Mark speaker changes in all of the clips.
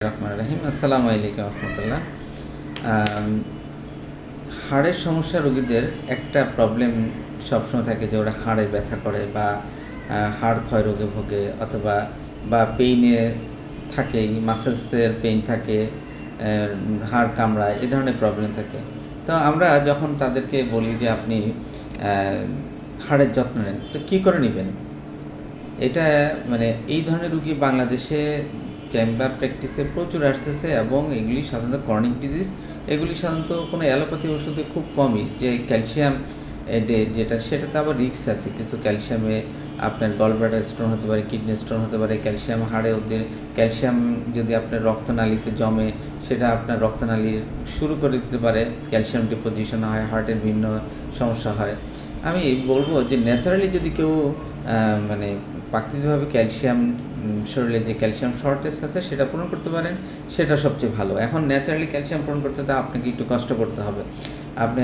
Speaker 1: রহমান রাহিম। আসসালামু আলাইকুম রহমতুল্লাহ। হাড়ের সমস্যা রোগীদের একটা প্রবলেম সবসময় থাকে যে ওরা হাড়ে ব্যথা করে বা হাড় ক্ষয় রোগে ভোগে অথবা পেইনে থাকেই, মাসেলসের পেইন থাকে, হাড় কামড়ায়, এই ধরনের প্রবলেম থাকে। তো আমরা যখন তাদেরকে বলি যে আপনি হাড়ের যত্ন নেন, তো কী করে নেবেন? এটা মানে এই ধরনের রুগী বাংলাদেশে চেম্বার প্র্যাকটিসে প্রচুর আসতেছে এবং এগুলি সাধারণত ক্রনিক ডিজিজ। এগুলি সাধারণত কোনো অ্যালোপ্যাথি ওষুধে খুব কমই, যে ক্যালসিয়াম যেটা সেটাতে আবার রিস্ক আছে কিছু। ক্যালসিয়ামে আপনার গলব্লাডার স্টোন হতে পারে, কিডনি স্টোন হতে পারে। ক্যালসিয়াম হাড়ে ওদের ক্যালসিয়াম যদি আপনার রক্তনালীতে জমে, সেটা আপনার রক্তনালী শুরু করে দিতে পারে, ক্যালসিয়াম ডিপোজিশন হয়, হার্টের বিভিন্ন সমস্যা হয়। আমি বলবো যে ন্যাচারালি যদি কেউ মানে প্রাকৃতিকভাবে ক্যালসিয়াম শরীরে যে ক্যালসিয়াম শর্টেজ আছে সেটা পূরণ করতে পারেন, সেটা সবচেয়ে ভালো। এখন ন্যাচারালি ক্যালসিয়াম পূরণ করতে তো আপনাকে একটু কষ্ট করতে হবে। আপনি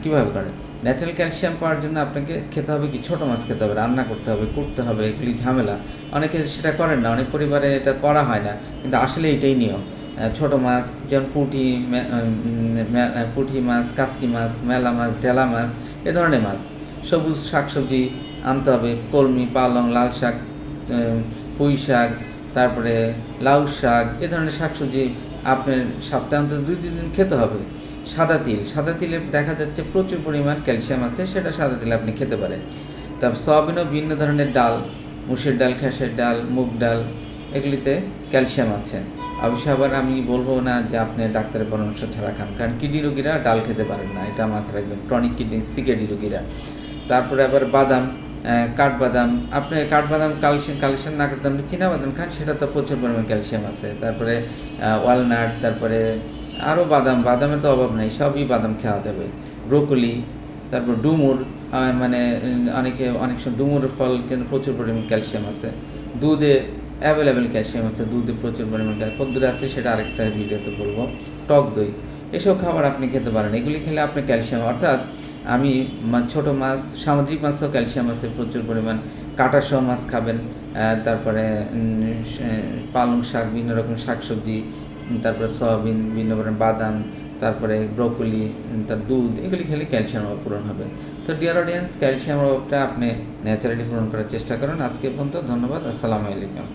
Speaker 1: কীভাবে করেন? ন্যাচারাল ক্যালসিয়াম পাওয়ার জন্য আপনাকে খেতে হবে কি, ছোটো মাছ খেতে হবে, রান্না করতে হবে, কুটতে হবে, এগুলি ঝামেলা। অনেকে সেটা করেন না, অনেক পরিবারে এটা করা হয় না, কিন্তু আসলে এটাই নিয়ম। ছোটো মাছ যেমন পুঁটি মাছ, কাসকি মাছ, মেলা মাছ, ঢেলা মাছ, এ ধরনের মাছ। সবুজ শাকসবজি আনতে হবে, কলমি, পালং, লাল শাক, পুঁই শাক, তারপরে লাউ শাক, এ ধরনের শাকসবজি আপনার সপ্তাহে অন্তত 2-3 দিন খেতে হবে। সাদা তিলে দেখা যাচ্ছে প্রচুর পরিমাণ ক্যালসিয়াম আছে, সেটা সাদা তিলে আপনি খেতে পারেন। তারপর সয়াবিনও বিভিন্ন ধরনের ডাল, মুসুর ডাল, খেসার ডাল, মুগ ডাল, এগুলিতে ক্যালসিয়াম আছে। অবশ্য আবার আমি বলবো না যে আপনি ডাক্তারের পরামর্শ ছাড়া খান, কারণ কিডনি রোগীরা ডাল খেতে পারেন না, এটা মাথায় রাখবেন, ক্রনিক কিডনি সিকেডি রোগীরা। তারপরে আবার বাদাম, কাঠবাদাম, আপনি কাঠবাদাম কালেকশন না করতে আপনি চীনাবাদাম খান, সেটা তো প্রচুর পরিমাণ ক্যালসিয়াম আছে। তারপরে ওয়ালনাট, তারপরে আরও বাদামের তো অভাব নেই, সবই বাদাম খাওয়া যাবে। ব্রোকলি, তারপর ডুমুর, অনেক সময় ডুমুর ফল কিন্তু প্রচুর পরিমাণ ক্যালসিয়াম আছে। দুধে অ্যাভেলেবেল ক্যালসিয়াম আছে, দুধে প্রচুর পরিমাণ কদ্দুরে আছে, সেটা আরেকটা ভিডিওতে বলবো। টক দই, এসব খাবার আপনি খেতে পারেন। এগুলি খেলে আপনি ক্যালসিয়াম, অর্থাৎ আমি ছোটো মাছ, সামুদ্রিক মাছেও ক্যালসিয়াম আছে প্রচুর পরিমাণ। কাঁটাসহ মাছ খাবেন, তারপরে পালং শাক, বিভিন্ন রকম শাকসবজি, তারপরে সয়াবিন, বিভিন্ন ধরনের বাদাম, তারপরে ব্রোকলি, তার দুধ, এগুলি খেলে ক্যালসিয়াম অভাব পূরণ হবে। তো ডিয়ার অডিয়েন্স, ক্যালসিয়াম অভাবটা আপনি ন্যাচারালি পূরণ করার চেষ্টা করুন। আজকে পর্যন্ত ধন্যবাদ। আসসালামু আলাইকুম।